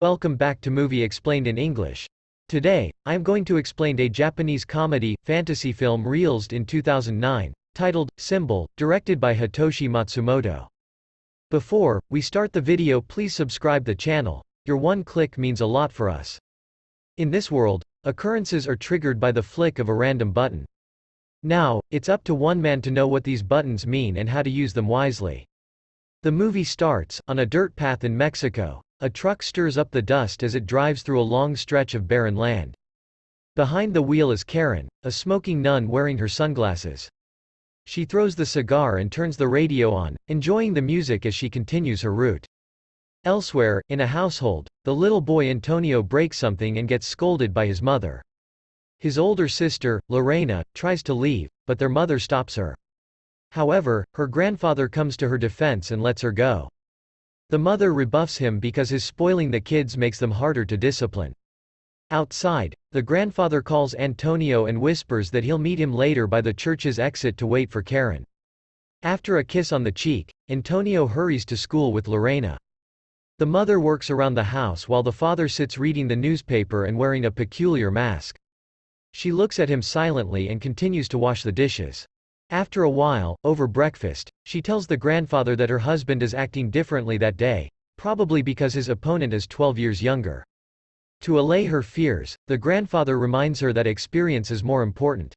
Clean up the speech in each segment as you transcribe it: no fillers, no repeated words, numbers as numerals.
Welcome back to Movie Explained in English. Today, I am going to explain a Japanese comedy, fantasy film released in 2009, titled, Symbol, directed by Hitoshi Matsumoto. Before we start the video, please subscribe the channel. Your one click means a lot for us. In this world, occurrences are triggered by the flick of a random button. Now, it's up to one man to know what these buttons mean and how to use them wisely. The movie starts on a dirt path in Mexico. A truck stirs up the dust as it drives through a long stretch of barren land. Behind the wheel is Karen, a smoking nun wearing her sunglasses. She throws the cigar and turns the radio on, enjoying the music as she continues her route. Elsewhere, in a household, the little boy Antonio breaks something and gets scolded by his mother. His older sister, Lorena, tries to leave, but their mother stops her. However, her grandfather comes to her defense and lets her go. The mother rebuffs him because his spoiling the kids makes them harder to discipline. Outside, the grandfather calls Antonio and whispers that he'll meet him later by the church's exit to wait for Karen. After a kiss on the cheek, Antonio hurries to school with Lorena. The mother works around the house while the father sits reading the newspaper and wearing a peculiar mask. She looks at him silently and continues to wash the dishes. After a while, over breakfast, she tells the grandfather that her husband is acting differently that day, probably because his opponent is 12 years younger. To allay her fears, the grandfather reminds her that experience is more important.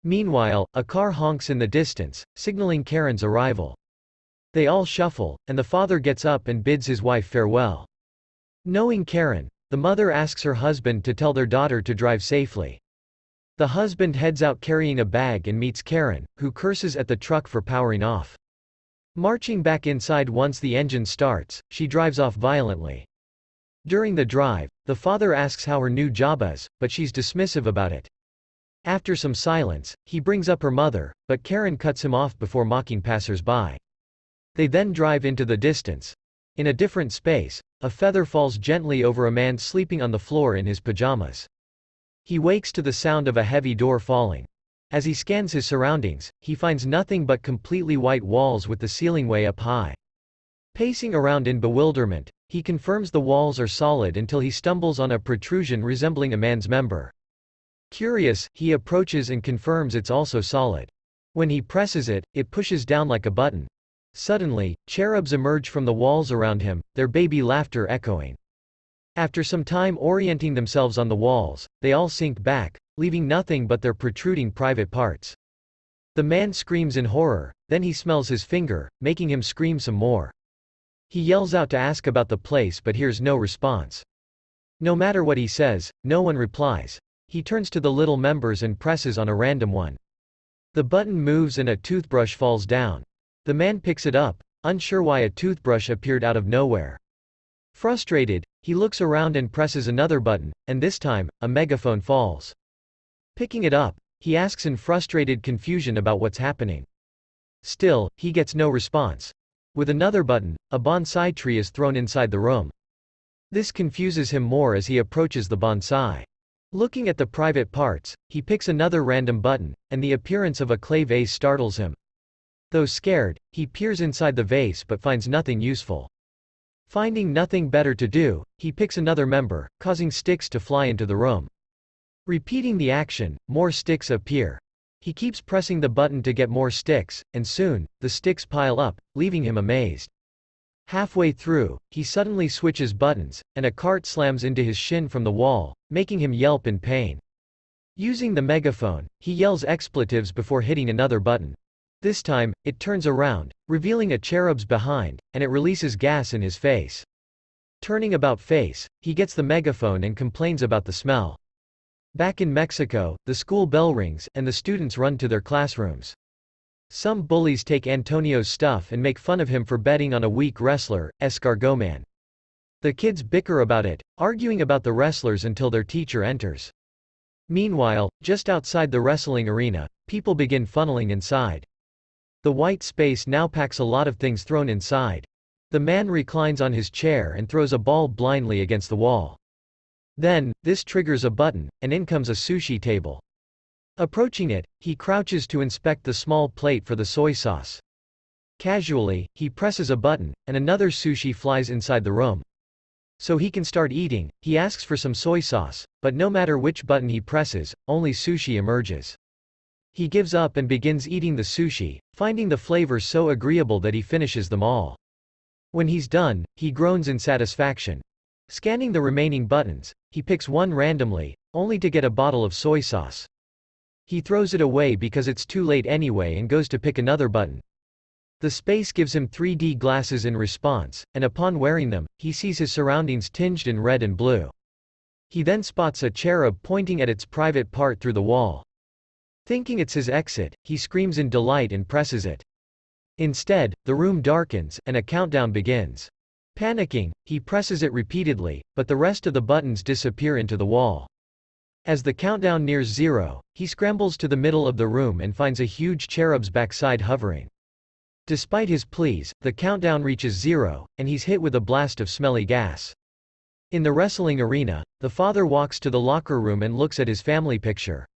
Meanwhile, a car honks in the distance, signaling Karen's arrival. They all shuffle, and the father gets up and bids his wife farewell. Knowing Karen, the mother asks her husband to tell their daughter to drive safely. The husband heads out carrying a bag and meets Karen, who curses at the truck for powering off. Marching back inside once the engine starts, she drives off violently. During the drive, the father asks how her new job is, but she's dismissive about it. After some silence, he brings up her mother, but Karen cuts him off before mocking passers-by. They then drive into the distance. In a different space, a feather falls gently over a man sleeping on the floor in his pajamas. He wakes to the sound of a heavy door falling. As he scans his surroundings, he finds nothing but completely white walls with the ceiling way up high. Pacing around in bewilderment, he confirms the walls are solid until he stumbles on a protrusion resembling a man's member. Curious, he approaches and confirms it's also solid. When he presses it, it pushes down like a button. Suddenly, cherubs emerge from the walls around him, their baby laughter echoing. After some time orienting themselves on the walls, they all sink back, leaving nothing but their protruding private parts. The man screams in horror, then he smells his finger, making him scream some more. He yells out to ask about the place but hears no response. No matter what he says, no one replies. He turns to the little members and presses on a random one. The button moves and a toothbrush falls down. The man picks it up, unsure why a toothbrush appeared out of nowhere. Frustrated, he looks around and presses another button, and this time, a megaphone falls. Picking it up, he asks in frustrated confusion about what's happening. Still, he gets no response. With another button, a bonsai tree is thrown inside the room. This confuses him more as he approaches the bonsai. Looking at the private parts, he picks another random button, and the appearance of a clay vase startles him. Though scared, he peers inside the vase but finds nothing useful. Finding nothing better to do, he picks another member, causing sticks to fly into the room. Repeating the action, more sticks appear. He keeps pressing the button to get more sticks, and soon, the sticks pile up, leaving him amazed. Halfway through, he suddenly switches buttons, and a cart slams into his shin from the wall, making him yelp in pain. Using the megaphone, he yells expletives before hitting another button. This time, it turns around, revealing a cherub's behind, and it releases gas in his face. Turning about face, he gets the megaphone and complains about the smell. Back in Mexico, the school bell rings, and the students run to their classrooms. Some bullies take Antonio's stuff and make fun of him for betting on a weak wrestler, Escargoman. The kids bicker about it, arguing about the wrestlers until their teacher enters. Meanwhile, just outside the wrestling arena, people begin funneling inside. The white space now packs a lot of things thrown inside. The man reclines on his chair and throws a ball blindly against the wall. Then, this triggers a button, and in comes a sushi table. Approaching it, he crouches to inspect the small plate for the soy sauce. Casually, he presses a button, and another sushi flies inside the room. So he can start eating. He asks for some soy sauce, but no matter which button he presses, only sushi emerges. He gives up and begins eating the sushi, finding the flavors so agreeable that he finishes them all. When he's done, he groans in satisfaction. Scanning the remaining buttons, he picks one randomly, only to get a bottle of soy sauce. He throws it away because it's too late anyway and goes to pick another button. The space gives him 3D glasses in response, and upon wearing them, he sees his surroundings tinged in red and blue. He then spots a cherub pointing at its private part through the wall. Thinking it's his exit, he screams in delight and presses it. Instead, the room darkens, and a countdown begins. Panicking, he presses it repeatedly, but the rest of the buttons disappear into the wall. As the countdown nears 0, he scrambles to the middle of the room and finds a huge cherub's backside hovering. Despite his pleas, the countdown reaches 0, and he's hit with a blast of smelly gas. In the wrestling arena, the father walks to the locker room and looks at his family picture.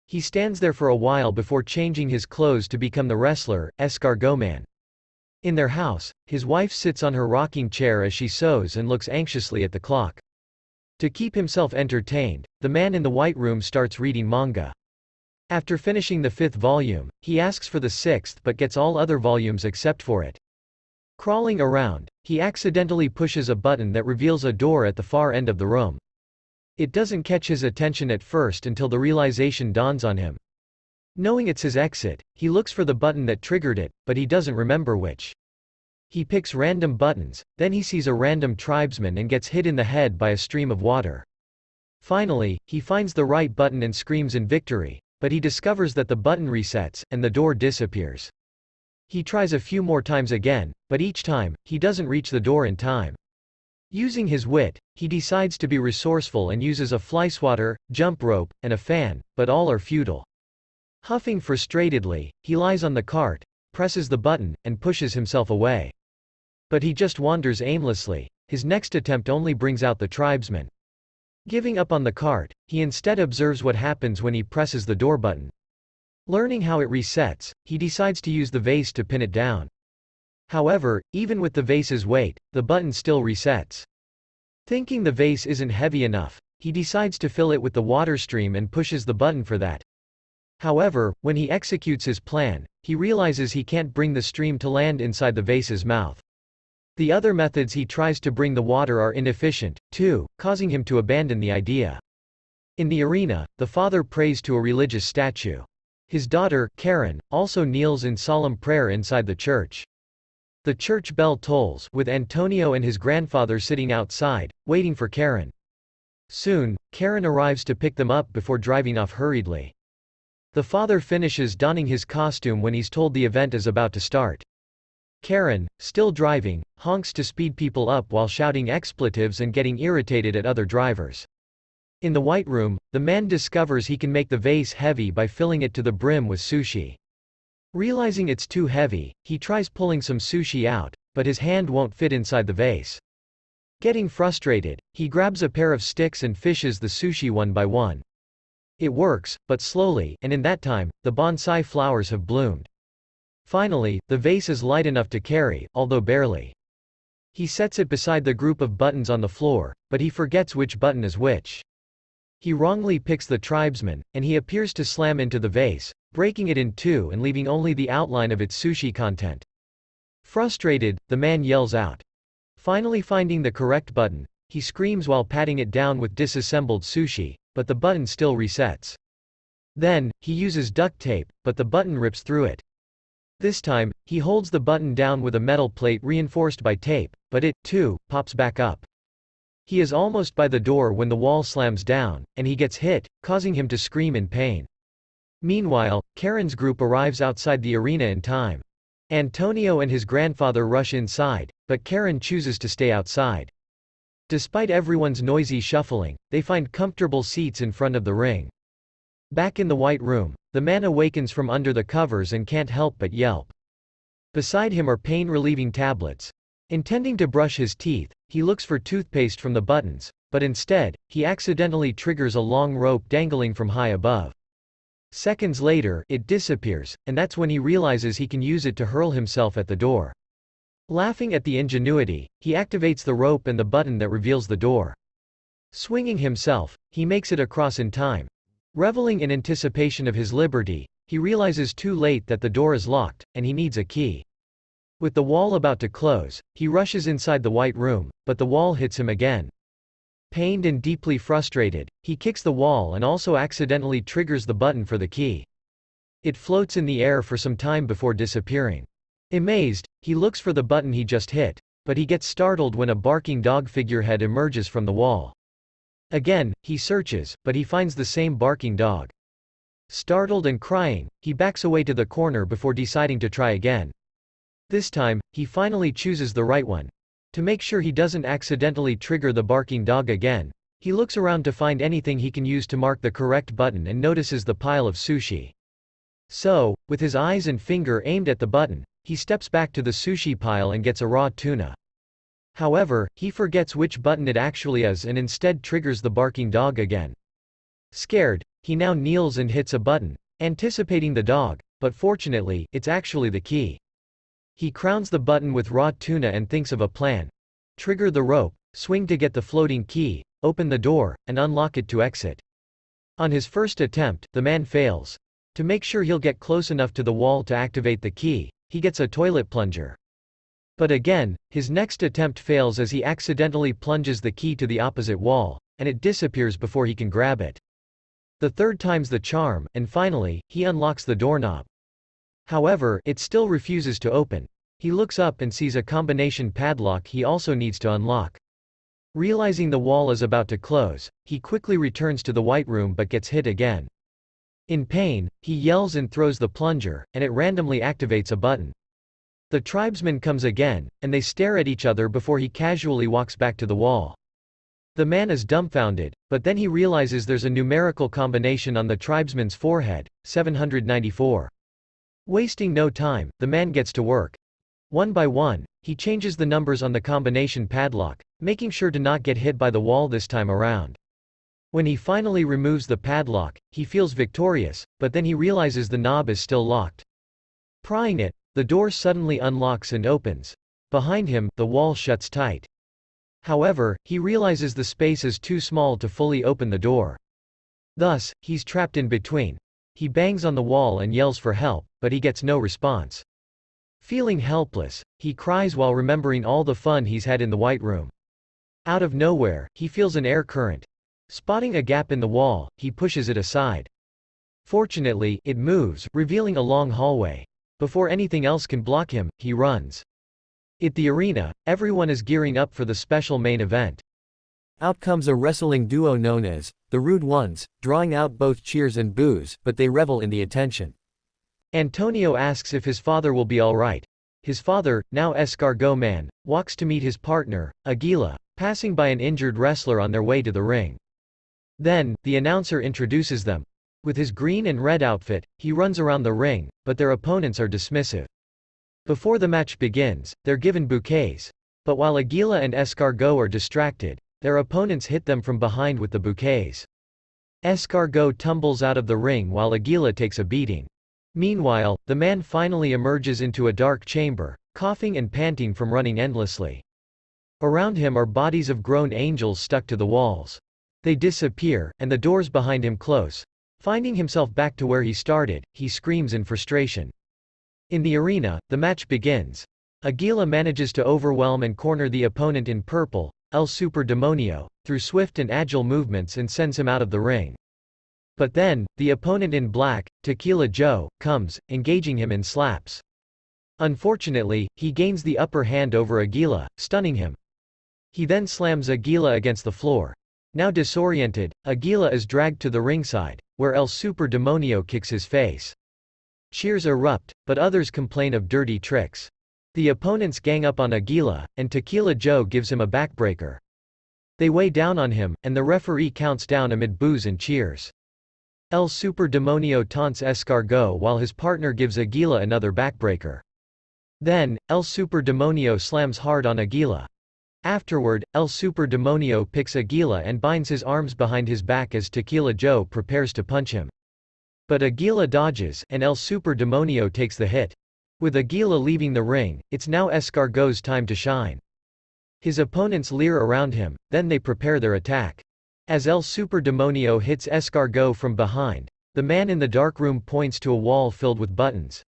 He stands there for a while before changing his clothes to become the wrestler, Escargot Man. In their house, his wife sits on her rocking chair as she sews and looks anxiously at the clock. To keep himself entertained, the man in the white room starts reading manga. After finishing the 5th volume, he asks for the 6th but gets all other volumes except for it. Crawling around, he accidentally pushes a button that reveals a door at the far end of the room. It doesn't catch his attention at first until the realization dawns on him. Knowing it's his exit, he looks for the button that triggered it, but he doesn't remember which. He picks random buttons, then he sees a random tribesman and gets hit in the head by a stream of water. Finally, he finds the right button and screams in victory, but he discovers that the button resets, and the door disappears. He tries a few more times again, but each time, he doesn't reach the door in time. Using his wit, he decides to be resourceful and uses a fly swatter, jump rope, and a fan, but all are futile. Huffing frustratedly, he lies on the cart, presses the button, and pushes himself away. But he just wanders aimlessly. His next attempt only brings out the tribesman. Giving up on the cart, he instead observes what happens when he presses the door button. Learning how it resets, he decides to use the vase to pin it down. However, even with the vase's weight, the button still resets. Thinking the vase isn't heavy enough, he decides to fill it with the water stream and pushes the button for that. However, when he executes his plan, he realizes he can't bring the stream to land inside the vase's mouth. The other methods he tries to bring the water are inefficient, too, causing him to abandon the idea. In the arena, the father prays to a religious statue. His daughter, Karen, also kneels in solemn prayer inside the church. The church bell tolls, with Antonio and his grandfather sitting outside, waiting for Karen. Soon, Karen arrives to pick them up before driving off hurriedly. The father finishes donning his costume when he's told the event is about to start. Karen, still driving, honks to speed people up while shouting expletives and getting irritated at other drivers. In the white room, the man discovers he can make the vase heavy by filling it to the brim with sushi. Realizing it's too heavy, he tries pulling some sushi out, but his hand won't fit inside the vase. Getting frustrated, he grabs a pair of sticks and fishes the sushi one by one. It works, but slowly, and in that time, the bonsai flowers have bloomed. Finally, the vase is light enough to carry, although barely. He sets it beside the group of buttons on the floor, but he forgets which button is which. He wrongly picks the tribesman, and he appears to slam into the vase, breaking it in two and leaving only the outline of its sushi content. Frustrated, the man yells out. Finally finding the correct button, he screams while patting it down with disassembled sushi, but the button still resets. Then, he uses duct tape, but the button rips through it. This time, he holds the button down with a metal plate reinforced by tape, but it, too, pops back up. He is almost by the door when the wall slams down, and he gets hit, causing him to scream in pain. Meanwhile, Karen's group arrives outside the arena in time. Antonio and his grandfather rush inside, but Karen chooses to stay outside. Despite everyone's noisy shuffling, they find comfortable seats in front of the ring. Back in the white room, the man awakens from under the covers and can't help but yelp. Beside him are pain-relieving tablets. Intending to brush his teeth, he looks for toothpaste from the buttons, but instead, he accidentally triggers a long rope dangling from high above. Seconds later, it disappears, and that's when he realizes he can use it to hurl himself at the door. Laughing at the ingenuity, he activates the rope and the button that reveals the door. Swinging himself, he makes it across in time. Reveling in anticipation of his liberty, he realizes too late that the door is locked, and he needs a key. With the wall about to close, he rushes inside the white room, but the wall hits him again. Pained and deeply frustrated, he kicks the wall and also accidentally triggers the button for the key. It floats in the air for some time before disappearing. Amazed, he looks for the button he just hit, but he gets startled when a barking dog figurehead emerges from the wall. Again, he searches, but he finds the same barking dog. Startled and crying, he backs away to the corner before deciding to try again. This time, he finally chooses the right one. To make sure he doesn't accidentally trigger the barking dog again, he looks around to find anything he can use to mark the correct button and notices the pile of sushi. So, with his eyes and finger aimed at the button, he steps back to the sushi pile and gets a raw tuna. However, he forgets which button it actually is and instead triggers the barking dog again. Scared, he now kneels and hits a button, anticipating the dog, but fortunately, it's actually the key. He crowns the button with raw tuna and thinks of a plan. Trigger the rope, swing to get the floating key, open the door, and unlock it to exit. On his first attempt, the man fails. To make sure he'll get close enough to the wall to activate the key, he gets a toilet plunger. But again, his next attempt fails as he accidentally plunges the key to the opposite wall, and it disappears before he can grab it. The third time's the charm, and finally, he unlocks the doorknob. However, it still refuses to open. He looks up and sees a combination padlock he also needs to unlock. Realizing the wall is about to close, he quickly returns to the white room but gets hit again. In pain, he yells and throws the plunger, and it randomly activates a button. The tribesman comes again, and they stare at each other before he casually walks back to the wall. The man is dumbfounded, but then he realizes there's a numerical combination on the tribesman's forehead, 794. Wasting no time, the man gets to work. One by one, he changes the numbers on the combination padlock, making sure to not get hit by the wall this time around. When he finally removes the padlock, he feels victorious, but then he realizes the knob is still locked. Prying it, the door suddenly unlocks and opens. Behind him, the wall shuts tight. However, he realizes the space is too small to fully open the door. Thus, he's trapped in between. He bangs on the wall and yells for help, but he gets no response. Feeling helpless, he cries while remembering all the fun he's had in the white room. Out of nowhere, he feels an air current. Spotting a gap in the wall, he pushes it aside. Fortunately, it moves, revealing a long hallway. Before anything else can block him, he runs. At the arena, everyone is gearing up for the special main event. Out comes a wrestling duo known as the Rude Ones, drawing out both cheers and boos, but they revel in the attention. Antonio asks if his father will be alright. His father, now escargot man, walks to meet his partner, Aguila, passing by an injured wrestler on their way to the ring. Then, the announcer introduces them. With his green and red outfit, he runs around the ring, but their opponents are dismissive. Before the match begins, they're given bouquets. But while Aguila and escargot are distracted, their opponents hit them from behind with the bouquets. Escargot tumbles out of the ring while Aguila takes a beating. Meanwhile, the man finally emerges into a dark chamber, coughing and panting from running endlessly. Around him are bodies of grown angels stuck to the walls. They disappear, and the doors behind him close. Finding himself back to where he started, he screams in frustration. In the arena, the match begins. Aguila manages to overwhelm and corner the opponent in purple, El Super Demonio, through swift and agile movements and sends him out of the ring. But then, the opponent in black, Tequila Joe, comes, engaging him in slaps. Unfortunately, he gains the upper hand over Aguila, stunning him. He then slams Aguila against the floor. Now disoriented, Aguila is dragged to the ringside, where El Super Demonio kicks his face. Cheers erupt, but others complain of dirty tricks. The opponents gang up on Aguila, and Tequila Joe gives him a backbreaker. They weigh down on him, and the referee counts down amid boos and cheers. El Super Demonio taunts escargot while his partner gives Aguila another backbreaker. Then, El Super Demonio slams hard on Aguila. Afterward, El Super Demonio picks Aguila and binds his arms behind his back as Tequila Joe prepares to punch him. But Aguila dodges, and El Super Demonio takes the hit. With Aguila leaving the ring, it's now Escargot's time to shine. His opponents leer around him, then they prepare their attack. As El Super Demonio hits Escargot from behind, the man in the dark room points to a wall filled with buttons.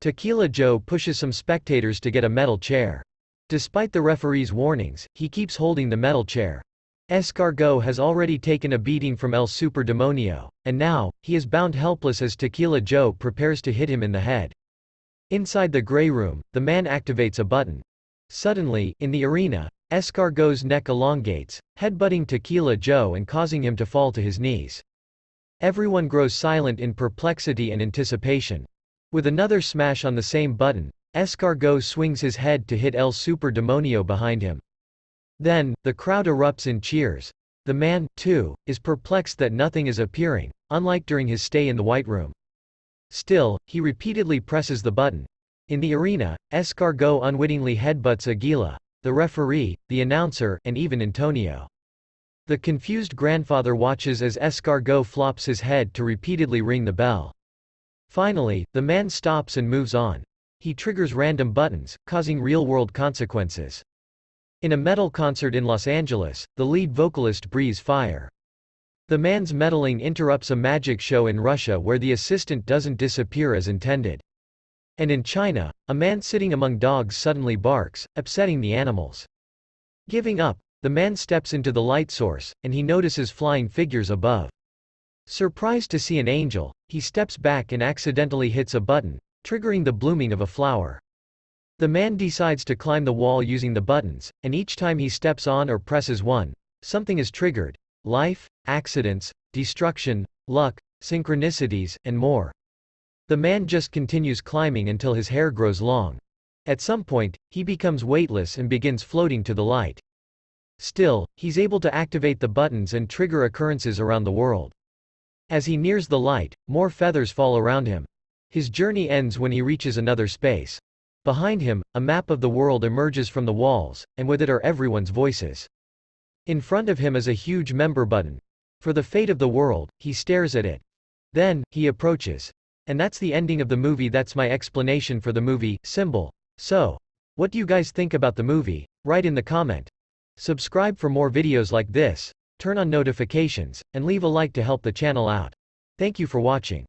Tequila Joe pushes some spectators to get a metal chair. Despite the referee's warnings, he keeps holding the metal chair. Escargot has already taken a beating from El Super Demonio, and now, he is bound helpless as Tequila Joe prepares to hit him in the head. Inside the gray room, the man activates a button. Suddenly, in the arena, Escargot's neck elongates, headbutting Tequila Joe and causing him to fall to his knees. Everyone grows silent in perplexity and anticipation. With another smash on the same button, Escargot swings his head to hit El Super Demonio behind him. Then, the crowd erupts in cheers. The man, too, is perplexed that nothing is appearing, unlike during his stay in the White Room. Still, he repeatedly presses the button. In the arena, Escargot unwittingly headbutts Aguila, the referee, the announcer, and even Antonio. The confused grandfather watches as Escargot flops his head to repeatedly ring the bell. Finally, the man stops and moves on. He triggers random buttons, causing real-world consequences. In a metal concert in Los Angeles, the lead vocalist breathes fire. The man's meddling interrupts a magic show in Russia where the assistant doesn't disappear as intended. And in China, a man sitting among dogs suddenly barks, upsetting the animals. Giving up, the man steps into the light source, and he notices flying figures above. Surprised to see an angel, he steps back and accidentally hits a button, triggering the blooming of a flower. The man decides to climb the wall using the buttons, and each time he steps on or presses one, something is triggered: life, accidents, destruction, luck, synchronicities, and more. The man just continues climbing until his hair grows long. At some point, he becomes weightless and begins floating to the light. Still, he's able to activate the buttons and trigger occurrences around the world. As he nears the light, more feathers fall around him. His journey ends when he reaches another space. Behind him, a map of the world emerges from the walls, and with it are everyone's voices. In front of him is a huge member button. For the fate of the world, he stares at it. Then, he approaches. And that's the ending of the movie. That's my explanation for the movie, Symbol. So, what do you guys think about the movie? Write in the comment. Subscribe for more videos like this, turn on notifications, and leave a like to help the channel out. Thank you for watching.